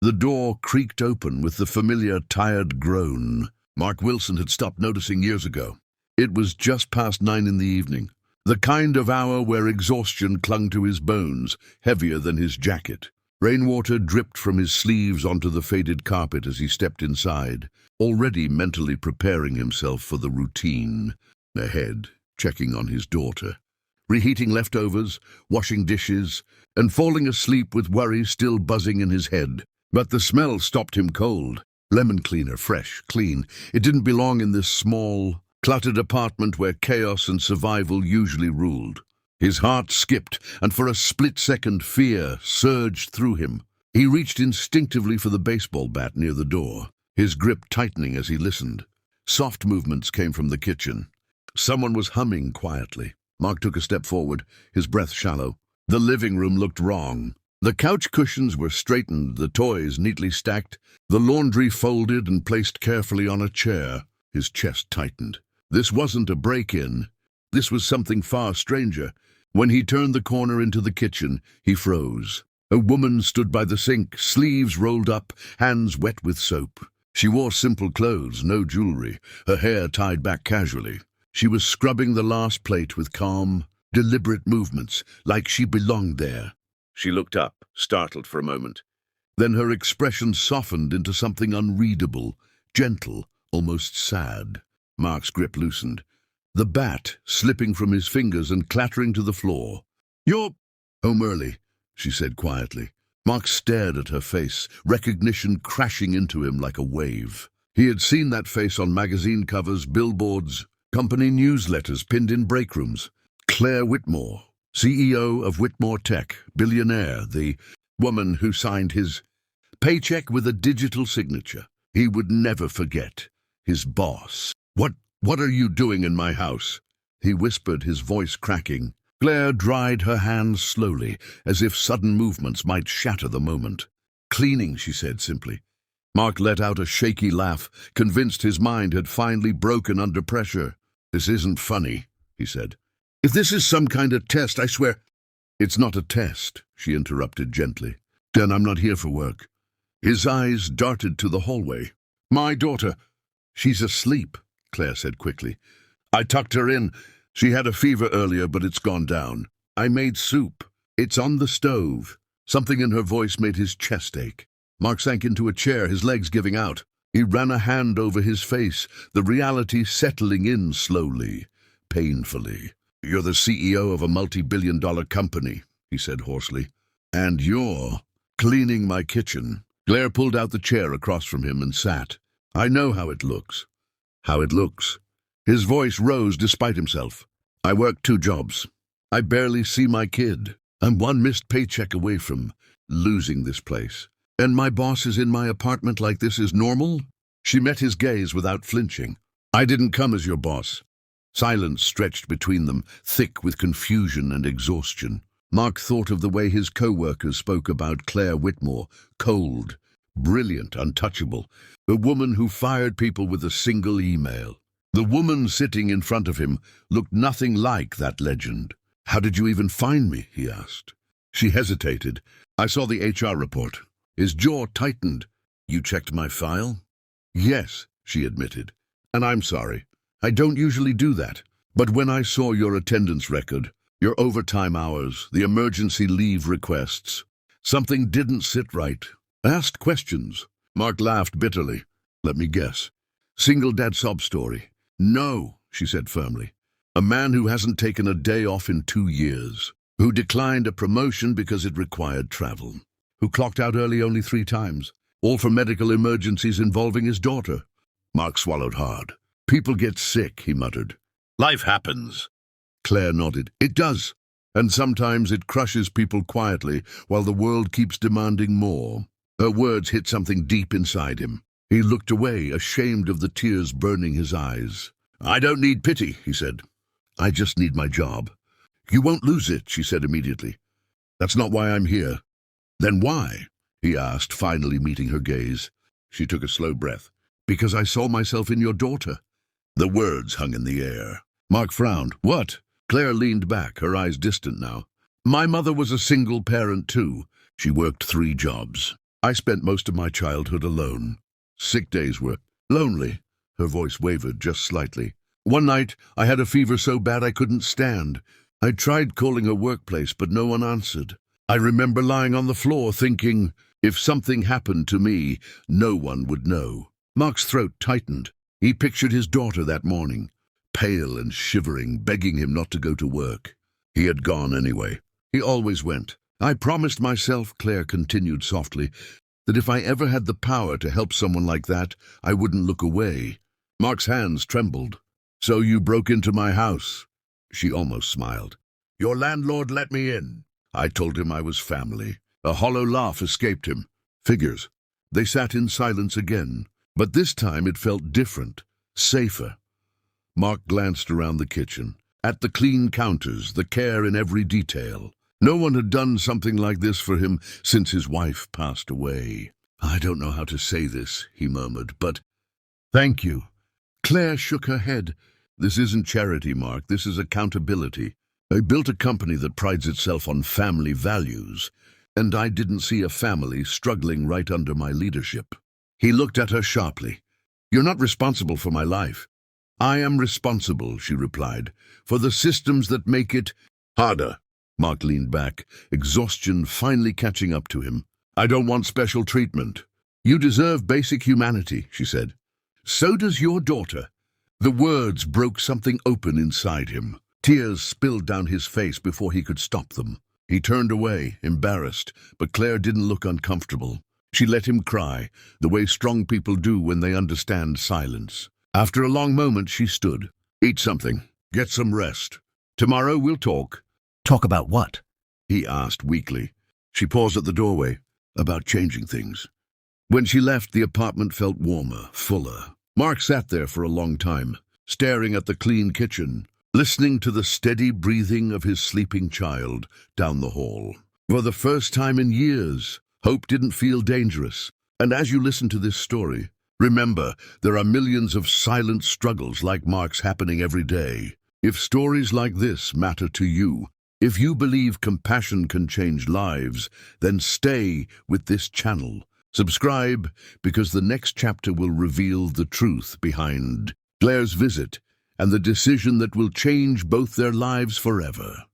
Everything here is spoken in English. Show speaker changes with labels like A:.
A: The door creaked open with the familiar tired groan Mark Wilson had stopped noticing years ago. It was just past 9 in the evening, the kind of hour where exhaustion clung to his bones, heavier than his jacket. Rainwater dripped from his sleeves onto the faded carpet as he stepped inside, already mentally preparing himself for the routine ahead, checking on his daughter, reheating leftovers, washing dishes, and falling asleep with worry still buzzing in his head. But the smell stopped him cold. Lemon cleaner, fresh, clean. It didn't belong in this small, cluttered apartment where chaos and survival usually ruled. His heart skipped, and for a split second fear surged through him. He reached instinctively for the baseball bat near the door, his grip tightening as he listened. Soft movements came from the kitchen. Someone was humming quietly. Mark took a step forward, his breath shallow. The living room looked wrong. The couch cushions were straightened, the toys neatly stacked, the laundry folded and placed carefully on a chair. His chest tightened. This wasn't a break-in. This was something far stranger. When he turned the corner into the kitchen, he froze. A woman stood by the sink, sleeves rolled up, hands wet with soap. She wore simple clothes, no jewelry, her hair tied back casually. She was scrubbing the last plate with calm, deliberate movements, like she belonged there. She looked up, startled for a moment. Then her expression softened into something unreadable, gentle, almost sad. Mark's grip loosened, the bat slipping from his fingers and clattering to the floor. "You're home early," she said quietly. Mark stared at her face, recognition crashing into him like a wave. He had seen that face on magazine covers, billboards, company newsletters pinned in break rooms. Claire Whitmore, CEO of Whitmore Tech, billionaire, the woman who signed his paycheck with a digital signature. He would never forget. His boss. What are you doing in my house?" he whispered, his voice cracking. Claire dried her hands slowly, as if sudden movements might shatter the moment. "Cleaning," she said simply. Mark let out a shaky laugh, convinced his mind had finally broken under pressure. "This isn't funny," he said. "If this is some kind of test, I swear—" "It's not a test," she interrupted gently. "Then I'm not here for work." His eyes darted to the hallway. "My daughter—" "She's asleep," Claire said quickly. "I tucked her in. She had a fever earlier, but it's gone down. I made soup. It's on the stove." Something in her voice made his chest ache. Mark sank into a chair, his legs giving out. He ran a hand over his face, the reality settling in slowly, painfully. "You're the CEO of a multi-billion-dollar company," he said hoarsely. "And you're cleaning my kitchen." Claire pulled out the chair across from him and sat. "I know how it looks." "How it looks?" His voice rose despite himself. "I work 2 jobs. I barely see my kid. I'm 1 missed paycheck away from losing this place. And my boss is in my apartment like this is normal?" She met his gaze without flinching. "I didn't come as your boss." Silence stretched between them, thick with confusion and exhaustion. Mark thought of the way his co-workers spoke about Claire Whitmore, cold, brilliant, untouchable, a woman who fired people with a single email. The woman sitting in front of him looked nothing like that legend. "How did you even find me?" he asked. She hesitated. "I saw the HR report." His jaw tightened. "You checked my file?" "Yes," she admitted. "And I'm sorry. I don't usually do that. But when I saw your attendance record, your overtime hours, the emergency leave requests, something didn't sit right. I asked questions." Mark laughed bitterly. "Let me guess. Single dad sob story." "No," she said firmly. "A man who hasn't taken a day off in 2 years, who declined a promotion because it required travel, who clocked out early only 3 times, all for medical emergencies involving his daughter." Mark swallowed hard. "People get sick," he muttered. "Life happens." Claire nodded. "It does. And sometimes it crushes people quietly while the world keeps demanding more." Her words hit something deep inside him. He looked away, ashamed of the tears burning his eyes. "I don't need pity," he said. "I just need my job." "You won't lose it," she said immediately. "That's not why I'm here." "Then why?" he asked, finally meeting her gaze. She took a slow breath. "Because I saw myself in your daughter." The words hung in the air. Mark frowned. "What?" Claire leaned back, her eyes distant now. "My mother was a single parent too. She worked 3 jobs. I spent most of my childhood alone. Sick days were lonely. Her voice wavered just slightly. One night, I had a fever so bad I couldn't stand. I tried calling a workplace, but no one answered. I remember lying on the floor thinking, if something happened to me, no one would know. Mark's throat tightened. He pictured his daughter that morning, pale and shivering, begging him not to go to work. He had gone anyway. He always went. I promised myself, Claire continued softly, that if I ever had the power to help someone like that, I wouldn't look away. Mark's hands trembled. So you broke into my house? She almost smiled. Your landlord let me in. I told him I was family. A hollow laugh escaped him. Figures. They sat in silence again, but this time it felt different, safer. Mark glanced around the kitchen, at the clean counters, the care in every detail. No one had done something like this for him since his wife passed away. I don't know how to say this, he murmured, but thank you. Claire shook her head. This isn't charity, Mark. This is accountability. I built a company that prides itself on family values, and I didn't see a family struggling right under my leadership. He looked at her sharply. You're not responsible for my life. I am responsible, she replied, for the systems that make it harder. Mark leaned back, exhaustion finally catching up to him. I don't want special treatment. You deserve basic humanity, she said. So does your daughter. The words broke something open inside him. Tears spilled down his face before he could stop them. He turned away, embarrassed, but Claire didn't look uncomfortable. She let him cry, the way strong people do when they understand silence. After a long moment, she stood. Eat something. Get some rest. Tomorrow we'll talk.
B: Talk about what?
A: He asked weakly. She paused at the doorway. About changing things. When she left, the apartment felt warmer, fuller. Mark sat there for a long time, staring at the clean kitchen, listening to the steady breathing of his sleeping child down the hall. For the first time in years, hope didn't feel dangerous. And as you listen to this story, remember, there are millions of silent struggles like Mark's happening every day. If stories like this matter to you, if you believe compassion can change lives, then stay with this channel. Subscribe, because the next chapter will reveal the truth behind Claire's visit and the decision that will change both their lives forever.